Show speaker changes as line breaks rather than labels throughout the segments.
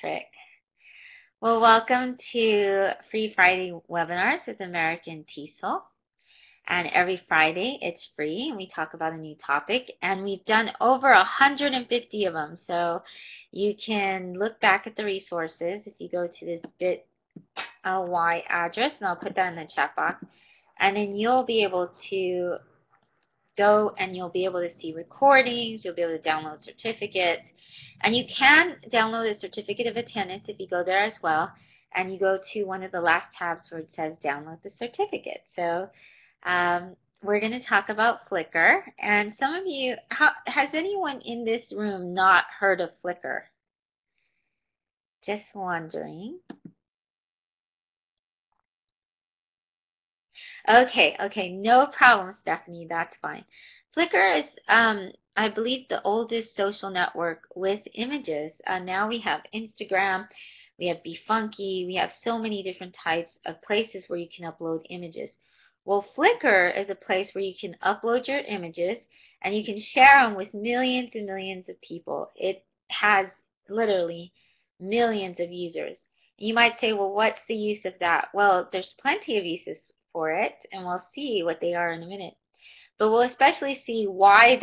trick. Well, welcome to Free Friday webinars with American TESOL. And every Friday it's free and we talk about a new topic, and we've done over 150 of them. So you can look back at the resources if you go to this bit.ly address, and I'll put that in the chat box, and then you'll be able to go and you'll be able to see recordings, you'll be able to download certificates, and you can download a certificate of attendance if you go there as well, and you go to one of the last tabs where it says download the certificate. So we're going to talk about Flickr, and some of you, has anyone in this room not heard of Flickr? Just wondering. Okay, no problem, Stephanie, that's fine. Flickr is, I believe, the oldest social network with images. Now we have Instagram, we have BeFunky, we have so many different types of places where you can upload images. Well, Flickr is a place where you can upload your images and you can share them with millions and millions of people. It has literally millions of users. You might say, well, what's the use of that? Well, there's plenty of uses for it, and we'll see what they are in a minute. But we'll especially see why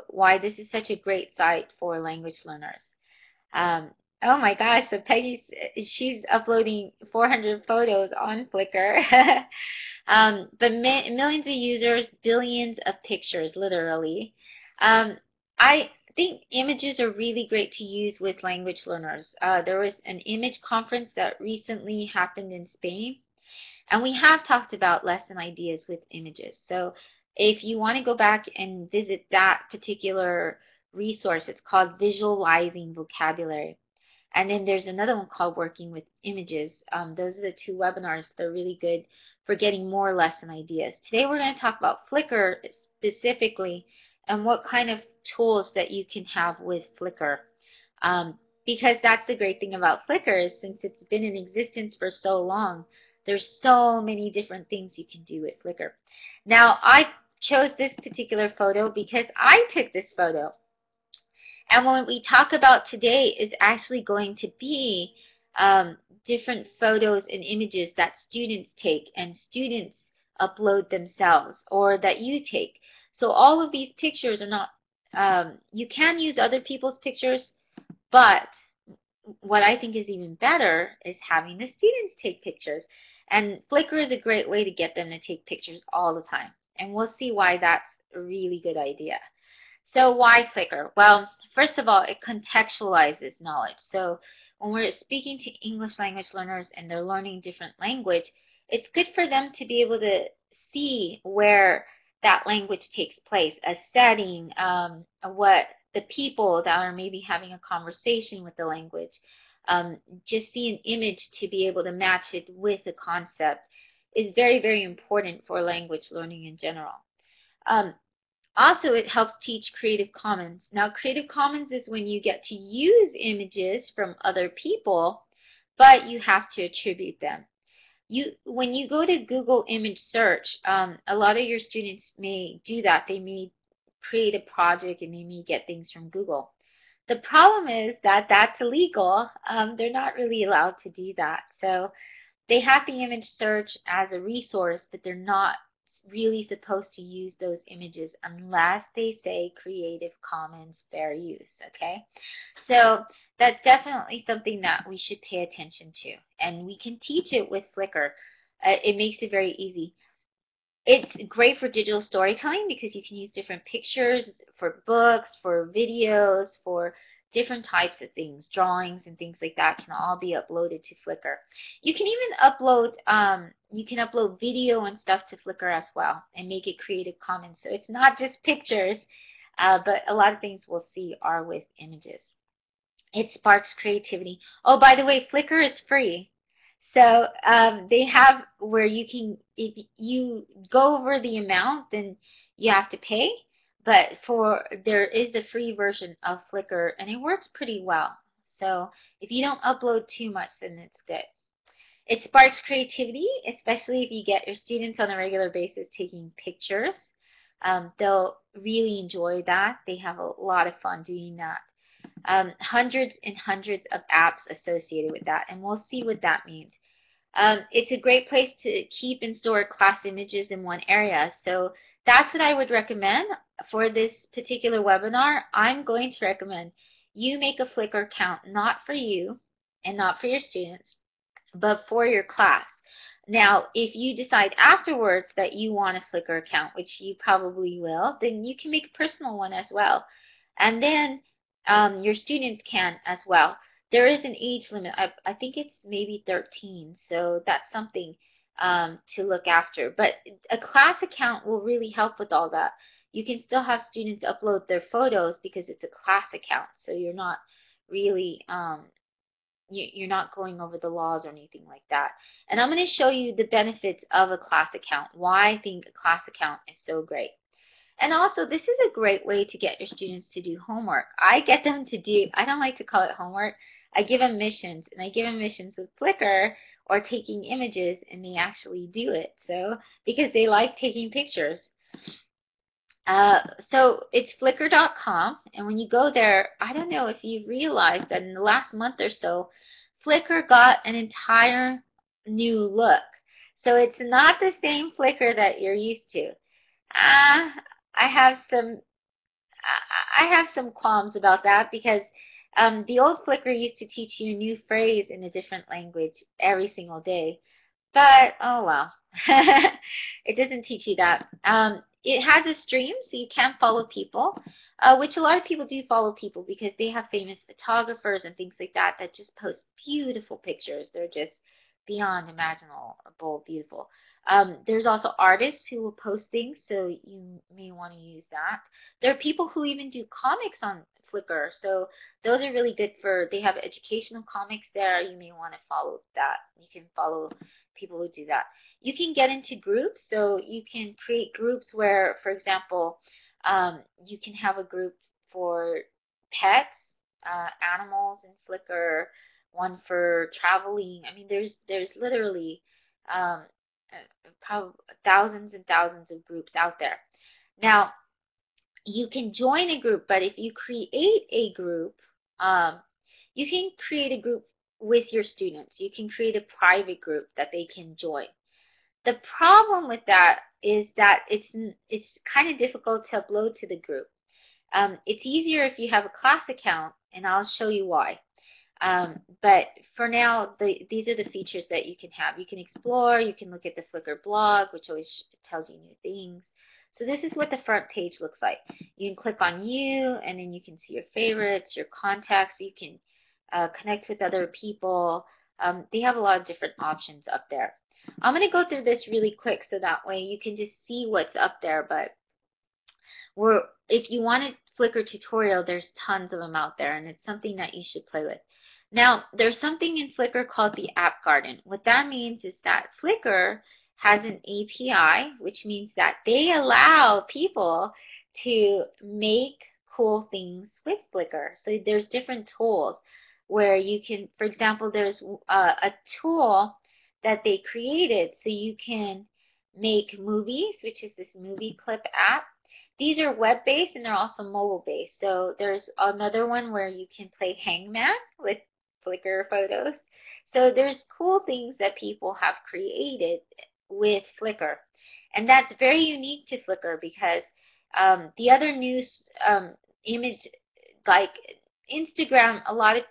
why this is such a great site for language learners. Oh my gosh, so she's uploading 400 photos on Flickr. But millions of users, billions of pictures, literally. I think images are really great to use with language learners. There was an image conference that recently happened in Spain, and we have talked about lesson ideas with images. So if you want to go back and visit that particular resource, it's called Visualizing Vocabulary. And then there's another one called Working with Images. Those are the two webinars. They're really good for getting more lesson ideas. Today we're going to talk about Flickr specifically and what kind of tools that you can have with Flickr. Because that's the great thing about Flickr, is since it's been in existence for so long, there's so many different things you can do with Flickr. Now, I chose this particular photo because I took this photo. And what we talk about today is actually going to be different photos and images that students take and students upload themselves, or that you take. So all of these pictures are not, you can use other people's pictures, but what I think is even better is having the students take pictures. And Flickr is a great way to get them to take pictures all the time. And we'll see why that's a really good idea. So why Flickr? Well, first of all, it contextualizes knowledge. So when we're speaking to English language learners and they're learning different language, it's good for them to be able to see where that language takes place, a setting, what the people that are maybe having a conversation with the language. Just see an image to be able to match it with the concept is very, very important for language learning in general. Also, it helps teach Creative Commons. Now, Creative Commons is when you get to use images from other people, but you have to attribute them. When you go to Google image search, a lot of your students may do that. They may create a project and they may get things from Google. The problem is that that's illegal. They're not really allowed to do that. So they have the image search as a resource, but they're not really supposed to use those images unless they say Creative Commons fair use, okay? So that's definitely something that we should pay attention to, and we can teach it with Flickr. It makes it very easy. It's great for digital storytelling because you can use different pictures for books, for videos, for different types of things. Drawings and things like that can all be uploaded to Flickr. You can even upload video and stuff to Flickr as well and make it Creative Commons. So it's not just pictures, but a lot of things we'll see are with images. It sparks creativity. Oh, by the way, Flickr is free. So they have where you can, if you go over the amount, then you have to pay. But there is a free version of Flickr, and it works pretty well. So if you don't upload too much, then it's good. It sparks creativity, especially if you get your students on a regular basis taking pictures. They'll really enjoy that. They have a lot of fun doing that. hundreds and hundreds of apps associated with that, and we'll see what that means. It's a great place to keep and store class images in one area. So that's what I would recommend for this particular webinar. I'm going to recommend you make a Flickr account, not for you and not for your students, but for your class. Now, if you decide afterwards that you want a Flickr account, which you probably will, then you can make a personal one as well. And then your students can as well. There is an age limit. I think it's maybe 13, so that's something to look after. But a class account will really help with all that. You can still have students upload their photos because it's a class account, so you're not really you're not going over the laws or anything like that. And I'm going to show you the benefits of a class account, why I think a class account is so great. And also, this is a great way to get your students to do homework. I get them to do, I don't like to call it homework, I give them missions, and I give them missions with Flickr or taking images, and they actually do it. So, because they like taking pictures. So it's flickr.com, and when you go there, I don't know if you realized that in the last month or so, Flickr got an entire new look. So it's not the same Flickr that you're used to. I have some qualms about that because the old Flickr used to teach you a new phrase in a different language every single day. But, oh well, it doesn't teach you that. It has a stream, so you can follow people, which a lot of people do follow people because they have famous photographers and things like that that just post beautiful pictures. They're just beyond imaginable beautiful. There's also artists who will post things, so you may want to use that. There are people who even do comics on Flickr, so those are really good for, they have educational comics there. You may want to follow that. You can follow people who do that. You can get into groups, so you can create groups where, for example, you can have a group for pets, animals in Flickr, one for traveling. I mean, there's literally probably thousands and thousands of groups out there. Now, you can join a group, but if you create a group, you can create a group with your students. You can create a private group that they can join. The problem with that is that it's kind of difficult to upload to the group. It's easier if you have a class account, and I'll show you why. But for now, these are the features that you can have. You can explore, you can look at the Flickr blog, which always tells you new things. So this is what the front page looks like. You can click on you, and then you can see your favorites, your contacts. You can connect with other people. They have a lot of different options up there. I'm going to go through this really quick so that way you can just see what's up there. But if you want a Flickr tutorial, there's tons of them out there, and it's something that you should play with. Now, there's something in Flickr called the App Garden. What that means is that Flickr has an API, which means that they allow people to make cool things with Flickr. So there's different tools where you can, for example, there's a tool that they created so you can make movies, which is this movie clip app. These are web-based and they're also mobile-based. So there's another one where you can play Hangman with Flickr photos. So there's cool things that people have created with Flickr. And that's very unique to Flickr because the other news image, like Instagram, a lot of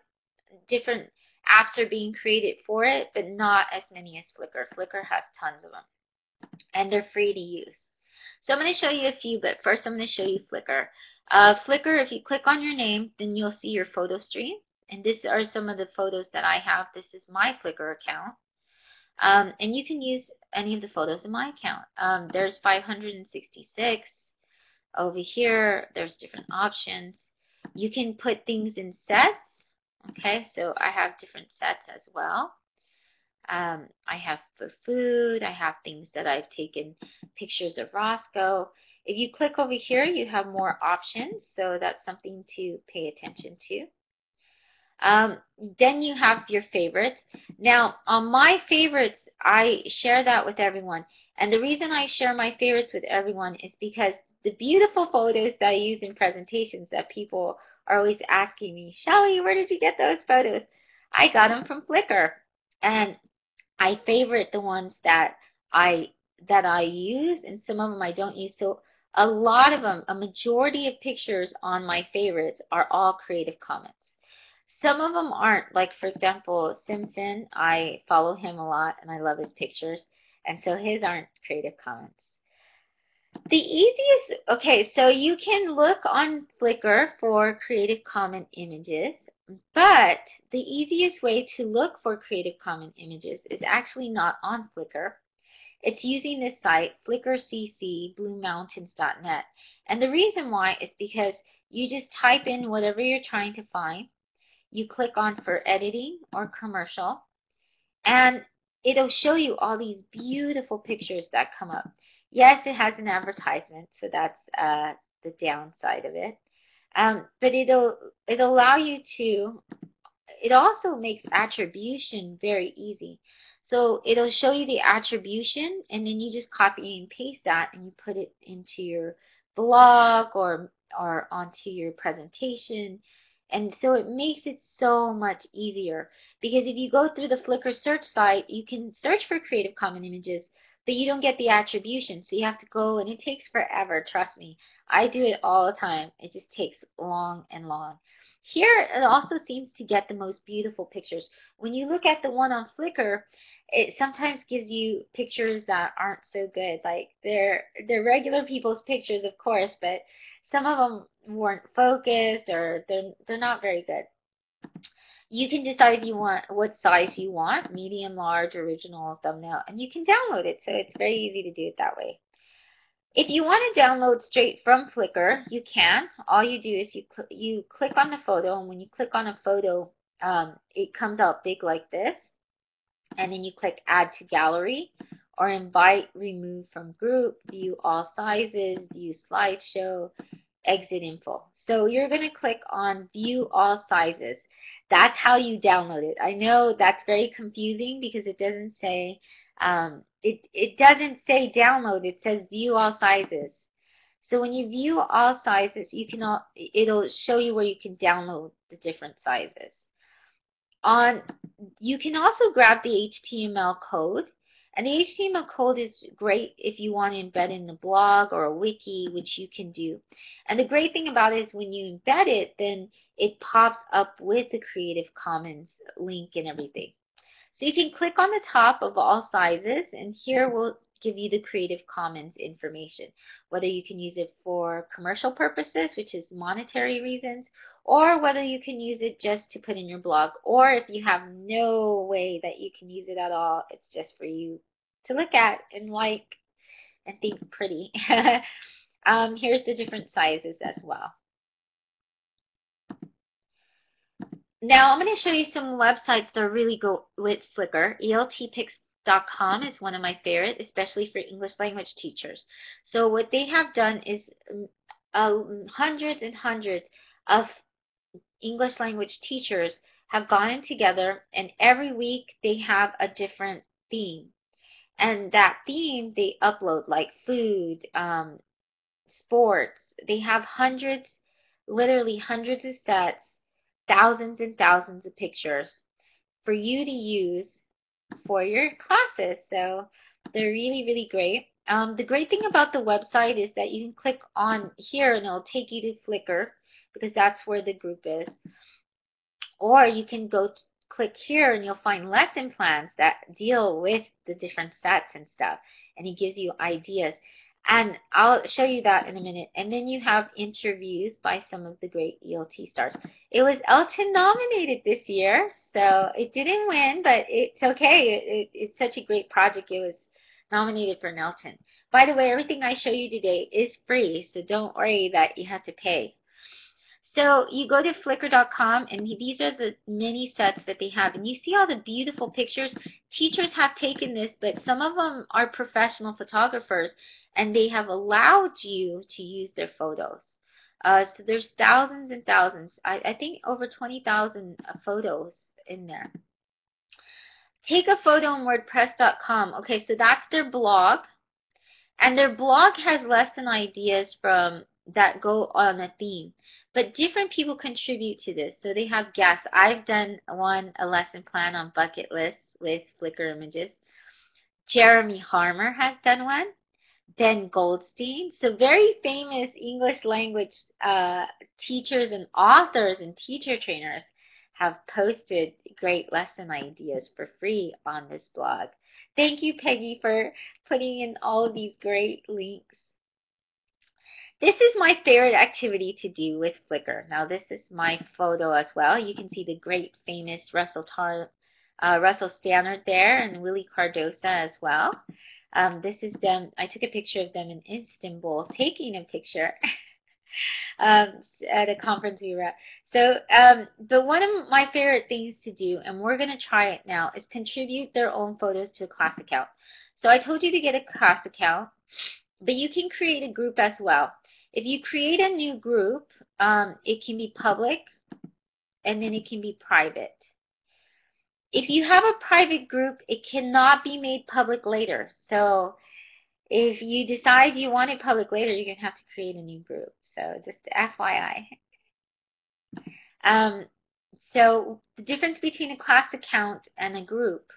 different apps are being created for it, but not as many as Flickr. Flickr has tons of them, and they're free to use. So I'm going to show you a few, but first I'm going to show you Flickr. Flickr, if you click on your name, then you'll see your photo stream. And these are some of the photos that I have. This is my Flickr account. And you can use any of the photos in my account. There's 566. Over here, there's different options. You can put things in sets. Okay, so I have different sets as well. I have for food. I have things that I've taken pictures of Roscoe. If you click over here, you have more options, so that's something to pay attention to. Then you have your favorites. Now, on my favorites, I share that with everyone. And the reason I share my favorites with everyone is because the beautiful photos that I use in presentations that people are always asking me, Shelly, where did you get those photos? I got them from Flickr. And I favorite the ones that I use, and some of them I don't use. So a lot of them, a majority of pictures on my favorites are all Creative Commons. Some of them aren't, like for example, Simfin, I follow him a lot and I love his pictures, and so his aren't Creative Commons. The easiest, okay, so you can look on Flickr for Creative Commons images, but the easiest way to look for Creative Commons images is actually not on Flickr. It's using this site, flickrcc, bluemountains.net. And the reason why is because you just type in whatever you're trying to find. You click on for editing or commercial, and it'll show you all these beautiful pictures that come up. Yes, it has an advertisement, so that's the downside of it. But it'll allow you to, it also makes attribution very easy. So it'll show you the attribution, and then you just copy and paste that and you put it into your blog or onto your presentation. And so it makes it so much easier, because if you go through the Flickr search site, you can search for Creative Commons images, but you don't get the attribution. So you have to go, and it takes forever, trust me. I do it all the time. It just takes long and long. Here, it also seems to get the most beautiful pictures. When you look at the one on Flickr, it sometimes gives you pictures that aren't so good. Like they're regular people's pictures, of course, but some of them weren't focused, or they're not very good. You can decide if you want what size you want, medium, large, original, thumbnail, and you can download it. So it's very easy to do it that way. If you want to download straight from Flickr, you can. All you do is you click on the photo, and when you click on a photo, it comes out big like this, and then you click Add to Gallery, or Invite, Remove from Group, View All Sizes, View Slideshow, Exit Info. So you're going to click on View All Sizes. That's how you download it. I know that's very confusing because it doesn't say it doesn't say download. It says View All Sizes. So when you view all sizes, it'll show you where you can download the different sizes. You can also grab the HTML code, and the HTML code is great if you want to embed in the blog or a wiki, which you can do. And the great thing about it is when you embed it, then it pops up with the Creative Commons link and everything. So you can click on the top of all sizes, and here we'll give you the Creative Commons information, whether you can use it for commercial purposes, which is monetary reasons, or whether you can use it just to put in your blog, or if you have no way that you can use it at all, it's just for you to look at and like and think pretty. Here's the different sizes as well. Now I'm going to show you some websites that really go with Flickr. eltpics.com is one of my favorite, especially for English language teachers. So what they have done is hundreds and hundreds of English language teachers have gotten together, and every week they have a different theme. And that theme they upload, like food, sports. They have hundreds, literally hundreds of sets, thousands and thousands of pictures for you to use for your classes. So they're really, really great. The great thing about the website is that you can click on here and it'll take you to Flickr, because that's where the group is. Or you can go click here and you'll find lesson plans that deal with the different sets and stuff, and it gives you ideas. And I'll show you that in a minute. And then you have interviews by some of the great ELT stars. It was Elton nominated this year, so it didn't win, but it's okay. It's such a great project. It was nominated for an Elton. By the way, everything I show you today is free, so don't worry that you have to pay. So you go to flickr.com, and these are the many sets that they have. And you see all the beautiful pictures. Teachers have taken this, but some of them are professional photographers, and they have allowed you to use their photos. So there's thousands and thousands. I think over 20,000 photos in there. Take a photo on WordPress.com. Okay, so that's their blog. And their blog has lesson ideas from that go on a theme. But different people contribute to this. So they have guests. I've done a lesson plan on bucket lists with Flickr images. Jeremy Harmer has done one. Ben Goldstein. So very famous English language teachers and authors and teacher trainers have posted great lesson ideas for free on this blog. Thank you, Peggy, for putting in all of these great links. This is my favorite activity to do with Flickr. Now this is my photo as well. You can see the great famous Russell Stannard there and Willie Cardosa as well. This is them. I took a picture of them in Istanbul taking a picture at a conference we were at. So, but one of my favorite things to do, and we're going to try it now, is contribute their own photos to a class account. So I told you to get a class account, but you can create a group as well. If you create a new group, it can be public and then it can be private. If you have a private group, it cannot be made public later. So if you decide you want it public later, you're going to have to create a new group. So just FYI. So the difference between a class account and a group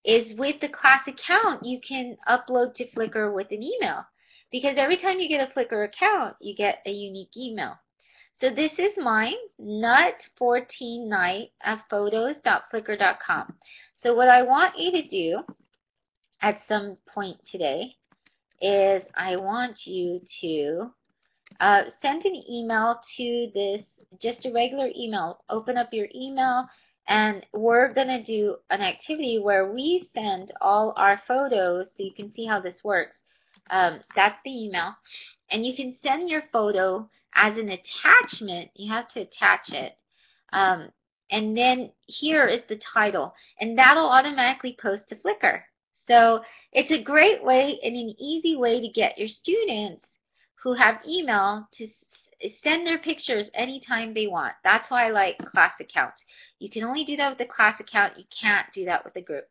is with the class account, you can upload to Flickr with an email. Because every time you get a Flickr account, you get a unique email. So this is mine, nut14night at photos.flickr.com. So what I want you to do at some point today is I want you to send an email to this, just a regular email. Open up your email and we're going to do an activity where we send all our photos so you can see how this works. That's the email. And you can send your photo as an attachment. You have to attach it. And then here is the title. And that'll automatically post to Flickr. So it's a great way and an easy way to get your students who have email to send their pictures anytime they want. That's why I like class accounts. You can only do that with the class account. You can't do that with a group.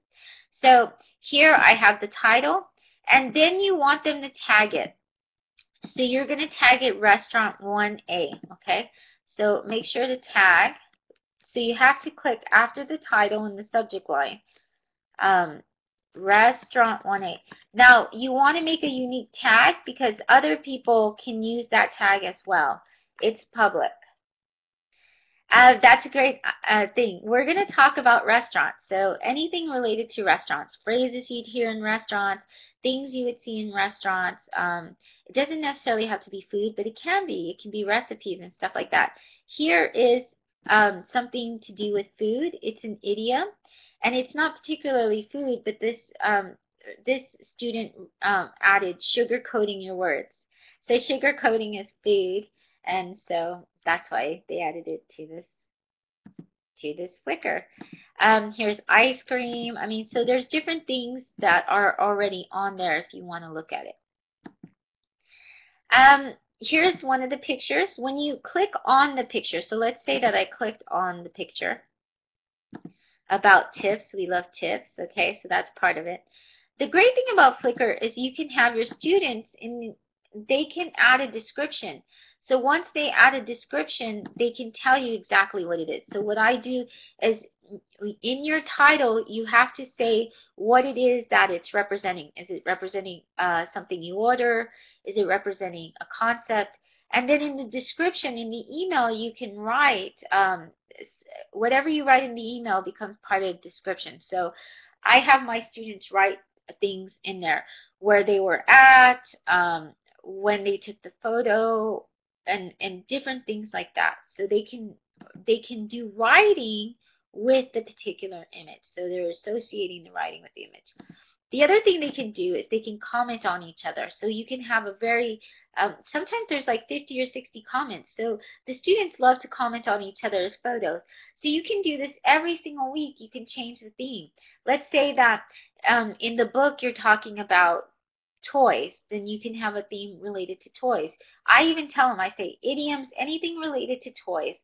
So here I have the title. And then you want them to tag it. So you're going to tag it Restaurant 1A, okay? So make sure to tag. So you have to click after the title in the subject line, Restaurant 1A. Now, you want to make a unique tag because other people can use that tag as well. It's public. That's a great thing. We're going to talk about restaurants. So anything related to restaurants, phrases you'd hear in restaurants, things you would see in restaurants. It doesn't necessarily have to be food, but it can be. It can be recipes and stuff like that. Here is something to do with food. It's an idiom, and it's not particularly food, but this student added sugarcoating your words. So sugarcoating is food, and so that's why they added it to this Flickr. Here's ice cream. I mean, so there's different things that are already on there if you want to look at it. Here's one of the pictures. When you click on the picture, so let's say that I clicked on the picture about tips. We love tips. Okay, so that's part of it. The great thing about Flickr is you can have your students they can add a description. So once they add a description, they can tell you exactly what it is. So what I do is in your title, you have to say what it is that it's representing. Is it representing something you order? Is it representing a concept? And then in the description, in the email, you can write, whatever you write in the email becomes part of the description. So I have my students write things in there, where they were at, when they took the photo, and different things like that. So they can do writing with the particular image. So they're associating the writing with the image. The other thing they can do is they can comment on each other. So you can have a very, sometimes there's like 50 or 60 comments. So the students love to comment on each other's photos. So you can do this every single week. You can change the theme. Let's say that in the book you're talking about toys, then you can have a theme related to toys. I even tell them, I say idioms, anything related to toys,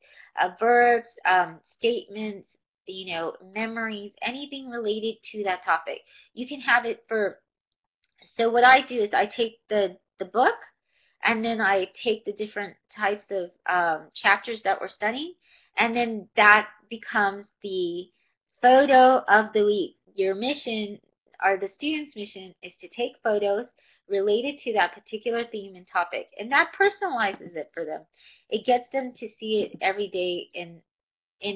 verbs, statements, you know, memories, anything related to that topic. You can have it for, so what I do is I take the book, and then I take the different types of chapters that we're studying, and then that becomes the photo of the week. Your mission, or the student's mission, is to take photos related to that particular theme and topic, and that personalizes it for them. It gets them to see it every day in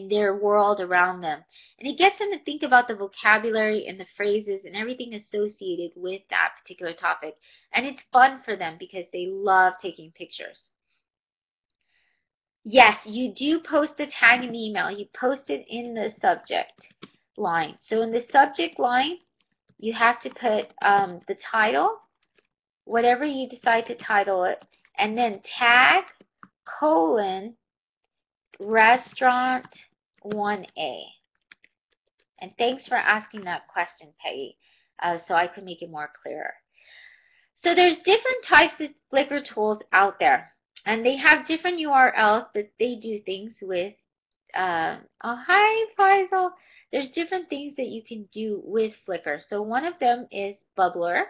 their world around them. And it gets them to think about the vocabulary and the phrases and everything associated with that particular topic. And it's fun for them because they love taking pictures. Yes, you do post the tag in the email. You post it in the subject line. So in the subject line, you have to put the title, whatever you decide to title it, and then tag, colon, restaurant 1A. And thanks for asking that question, Peggy, so I could make it more clearer. So there's different types of Flickr tools out there, and they have different URLs, but they do things with, oh, hi, Faisal. There's different things that you can do with Flickr. So one of them is Bubbler.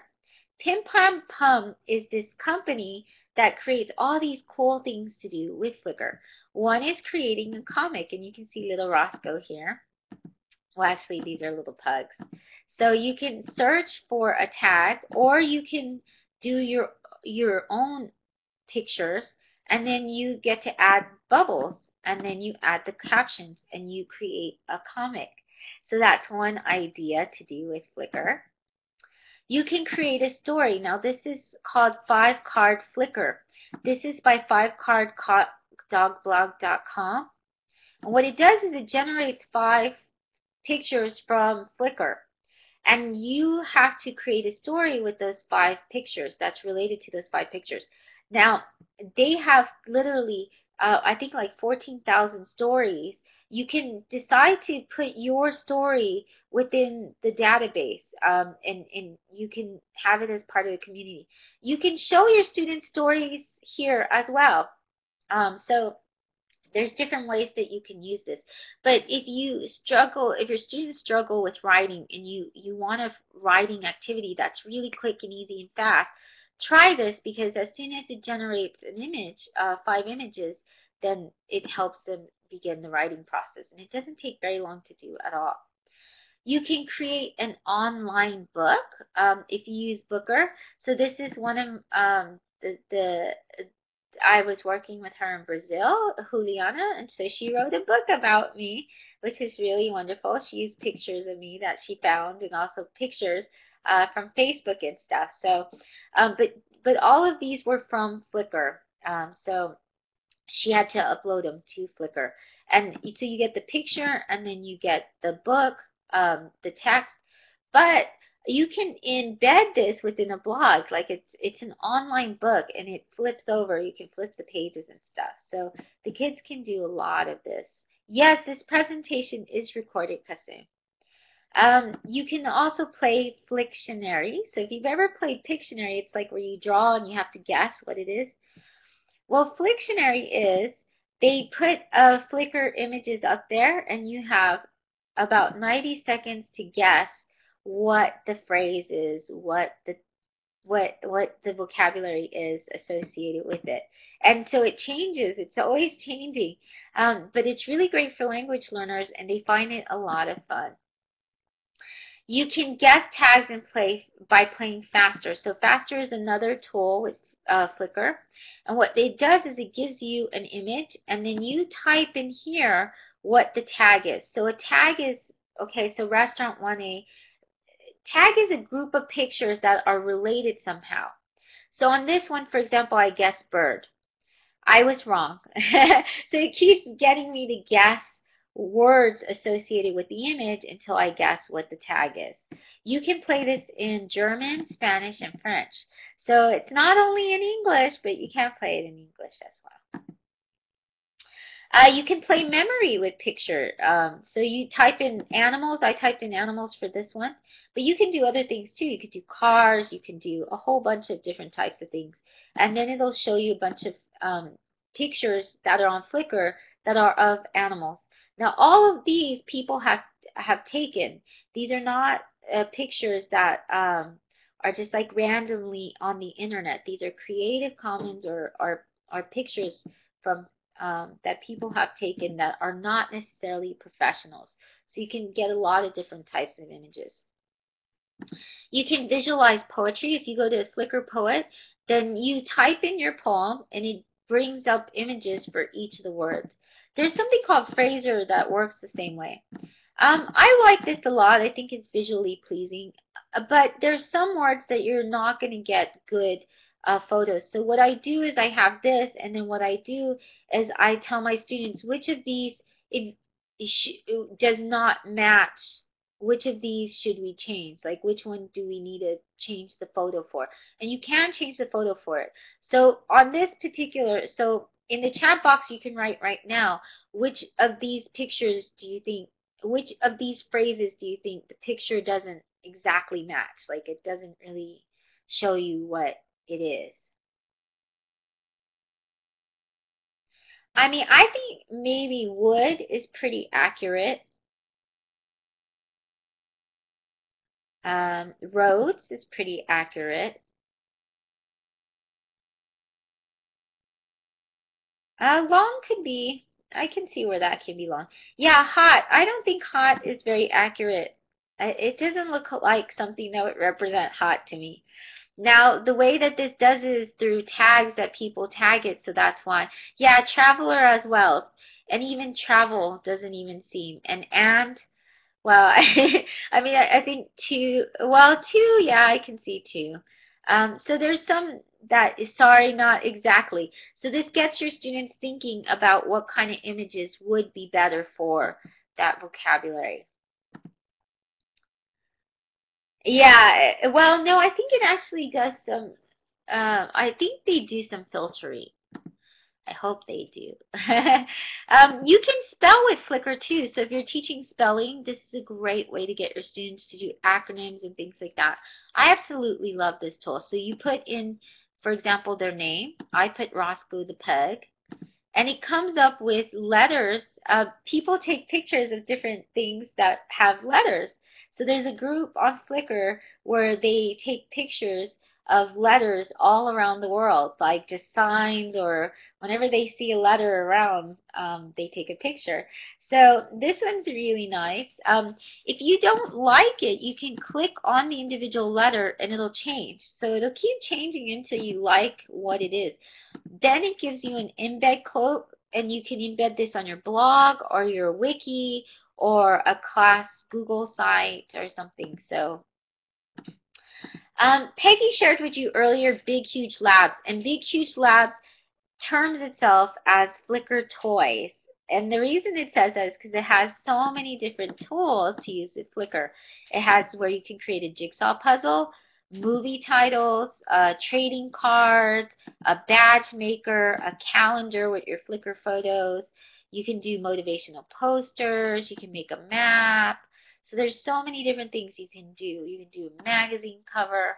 Pim Pam Pum is this company that creates all these cool things to do with Flickr. One is creating a comic, and you can see little Roscoe here. Well, actually, these are little pugs. So you can search for a tag, or you can do your own pictures, and then you get to add bubbles, and then you add the captions, and you create a comic. So that's one idea to do with Flickr. You can create a story. Now this is called 5-Card Flickr. This is by 5carddogblog.com. And what it does is it generates 5 pictures from Flickr. And you have to create a story with those 5 pictures that's related to those 5 pictures. Now, they have literally, I think like 14,000 stories. You can decide to put your story within the database, and you can have it as part of the community. You can show your students stories here as well. So there's different ways that you can use this. But if you struggle, if your students struggle with writing and you want a writing activity that's really quick and easy and fast, try this, because as soon as it generates an image, 5 images, then it helps them begin the writing process. And it doesn't take very long to do at all. You can create an online book if you use Booker. So this is one of I was working with her in Brazil, Juliana, and so she wrote a book about me, which is really wonderful. She used pictures of me that she found, and also pictures from Facebook and stuff. So, but all of these were from Flickr. So she had to upload them to Flickr. And so you get the picture, and then you get the book, the text, but you can embed this within a blog. Like it's an online book, and it flips over. You can flip the pages and stuff. So the kids can do a lot of this. Yes, this presentation is recorded, Kasum. You can also play Pictionary. So if you've ever played Pictionary, it's like where you draw and you have to guess what it is. Well, Pictionary is, they put Flickr images up there, and you have about 90 seconds to guess what the phrase is, what the vocabulary is associated with it. And so it changes. It's always changing. But it's really great for language learners, and they find it a lot of fun. You can guess tags and play by playing Faster. So Faster is another tool with Flickr. And what it does is it gives you an image, and then you type in here what the tag is. So a tag is, okay, so Restaurant 1A. Tag is a group of pictures that are related somehow. So on this one, for example, I guessed bird. I was wrong. So it keeps getting me to guess words associated with the image until I guess what the tag is. You can play this in German, Spanish, and French. So it's not only in English, but you can play it in English as well. You can play memory with picture. So you type in animals. I typed in animals for this one. But you can do other things too. You could do cars. You can do a whole bunch of different types of things. And then it'll show you a bunch of pictures that are on Flickr that are of animals. Now, all of these people have taken. These are not pictures that are just like randomly on the internet. These are Creative Commons or are pictures from that people have taken that are not necessarily professionals. So you can get a lot of different types of images. You can visualize poetry. If you go to Flickr Poet, then you type in your poem and it brings up images for each of the words. There's something called Fraser that works the same way. I like this a lot. I think it's visually pleasing, but there's some words that you're not going to get good photos. So what I do is I have this, and then what I do is I tell my students which of these it does not match. Which of these should we change? Like which one do we need to change the photo for? And you can change the photo for it. So on this particular, so in the chat box you can write right now, which of these pictures do you think, which of these phrases do you think the picture doesn't exactly match? Like it doesn't really show you what it is. I mean, I think maybe wood is pretty accurate. Roads is pretty accurate. Long could be, I can see where that can be long. Yeah, hot. I don't think hot is very accurate. It doesn't look like something that would represent hot to me. Now, the way that this does it is through tags that people tag it, so that's why. Yeah, traveler as well. And even travel doesn't even seem. And well, I mean, I think two, well, two, yeah, I can see two. So there's some that is, sorry, not exactly. So this gets your students thinking about what kind of images would be better for that vocabulary. Yeah, well, no, I think it actually does some, I think they do some filtering. I hope they do. You can spell with Flickr too. So if you're teaching spelling, this is a great way to get your students to do acronyms and things like that. I absolutely love this tool. So you put in, for example, their name. I put Roscoe the Pug. And it comes up with letters. People take pictures of different things that have letters. So there's a group on Flickr where they take pictures of letters all around the world, like just signs, or whenever they see a letter around, they take a picture. So this one's really nice. If you don't like it, you can click on the individual letter and it'll change. So it'll keep changing until you like what it is. Then it gives you an embed code, and you can embed this on your blog or your wiki or a class Google site or something. So Peggy shared with you earlier Big Huge Labs, and Big Huge Labs terms itself as Flickr Toys. And the reason it says that is because it has so many different tools to use with Flickr. It has where you can create a jigsaw puzzle, movie titles, trading cards, a badge maker, a calendar with your Flickr photos. You can do motivational posters. You can make a map. So there's so many different things you can do. You can do a magazine cover.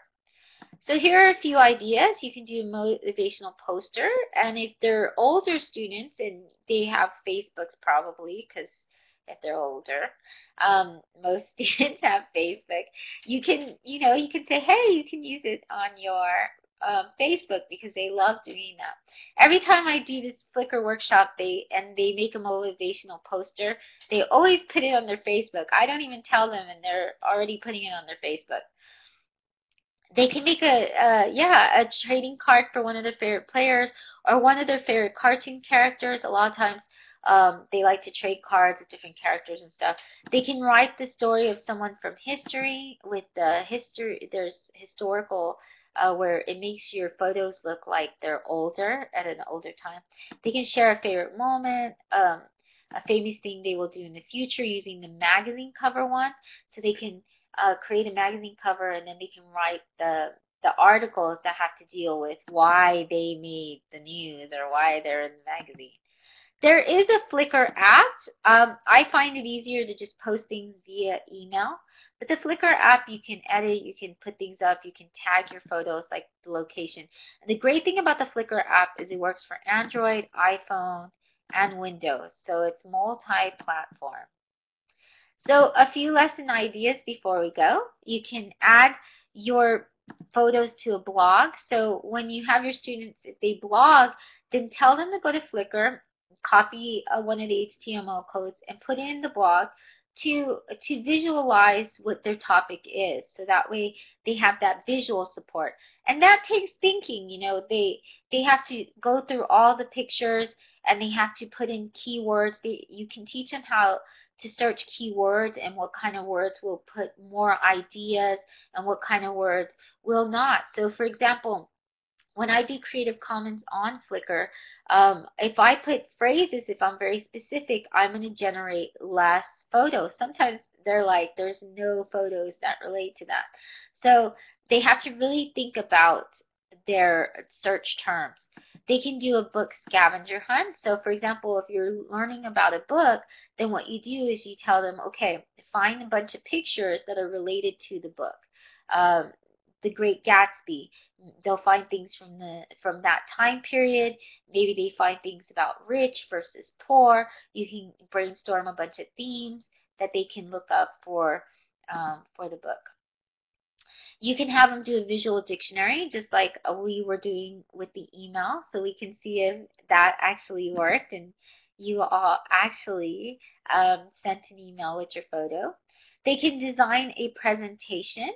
So here are a few ideas. You can do a motivational poster, and if they're older students, and they have Facebooks probably, because if they're older, most students have Facebook. You can, you can say, hey, you can use it on your Facebook, because they love doing that. Every time I do this Flickr workshop, they make a motivational poster. They always put it on their Facebook. I don't even tell them, and they're already putting it on their Facebook. They can make a trading card for one of their favorite players or one of their favorite cartoon characters. A lot of times they like to trade cards with different characters and stuff. They can write the story of someone from history with the history. There's historical where it makes your photos look like they're older at an older time. They can share a favorite moment, a famous thing they will do in the future using the magazine cover one. So they can create a magazine cover, and then they can write the articles that have to deal with why they made the news or why they're in the magazine. There is a Flickr app. I find it easier to just post things via email. But the Flickr app, you can edit, you can put things up, you can tag your photos, like the location. And the great thing about the Flickr app is it works for Android, iPhone, and Windows. So it's multi-platform. So a few lesson ideas before we go. You can add your photos to a blog. So when you have your students, if they blog, then tell them to go to Flickr, copy one of the HTML codes and put it in the blog to visualize what their topic is. So that way they have that visual support. And that takes thinking, you know, they have to go through all the pictures and they have to put in keywords. You can teach them how to search keywords and what kind of words will put more ideas and what kind of words will not. So for example, when I do Creative Commons on Flickr, if I put phrases, if I'm very specific, I'm going to generate less photos. Sometimes they're like, there's no photos that relate to that. So they have to really think about their search terms. They can do a book scavenger hunt. So for example, if you're learning about a book, then what you do is you tell them, okay, find a bunch of pictures that are related to the book. The Great Gatsby, they'll find things from that time period. Maybe they find things about rich versus poor. You can brainstorm a bunch of themes that they can look up for the book. You can have them do a visual dictionary, just like we were doing with the email, so we can see if that actually worked and you all actually sent an email with your photo. They can design a presentation.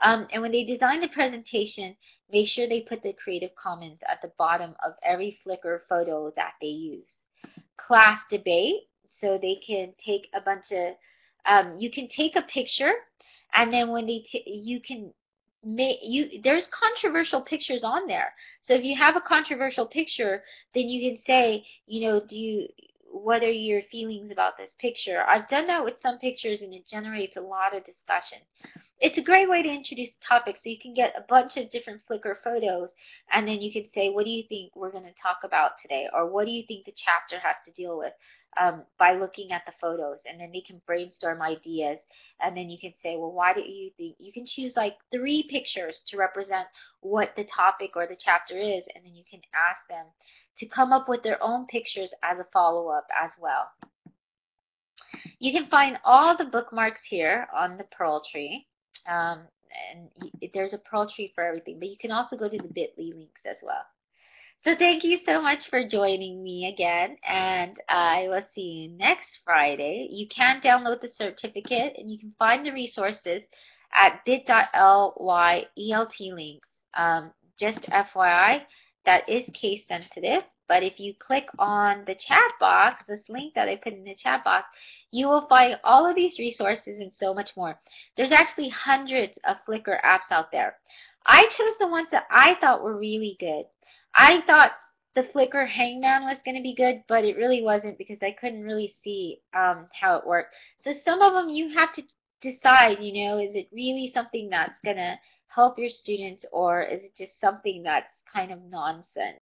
And when they design the presentation, make sure they put the Creative Commons at the bottom of every Flickr photo that they use. Class debate, so they can take a bunch of, you can take a picture, and then when you can make, there's controversial pictures on there. So if you have a controversial picture, then you can say, you know, what are your feelings about this picture? I've done that with some pictures and it generates a lot of discussion. It's a great way to introduce topics, so you can get a bunch of different Flickr photos and then you can say, what do you think we're going to talk about today? Or what do you think the chapter has to deal with by looking at the photos? And then they can brainstorm ideas, and then you can say, well, why do you think? You can choose like 3 pictures to represent what the topic or the chapter is, and then you can ask them to come up with their own pictures as a follow-up as well. You can find all the bookmarks here on the Pearl tree. And there's a Pearl tree for everything, but you can also go to the bit.ly links as well. So thank you so much for joining me again, and I will see you next Friday. You can download the certificate, and you can find the resources at bit.ly ELT links. Just FYI, that is case sensitive, but if you click on the chat box, this link that I put in the chat box, you will find all of these resources and so much more. There's actually hundreds of Flickr apps out there. I chose the ones that I thought were really good. I thought the Flickr Hangman was going to be good, but it really wasn't because I couldn't really see how it worked. So some of them you have to decide, you know, is it really something that's going to help your students, or is it just something that's kind of nonsense?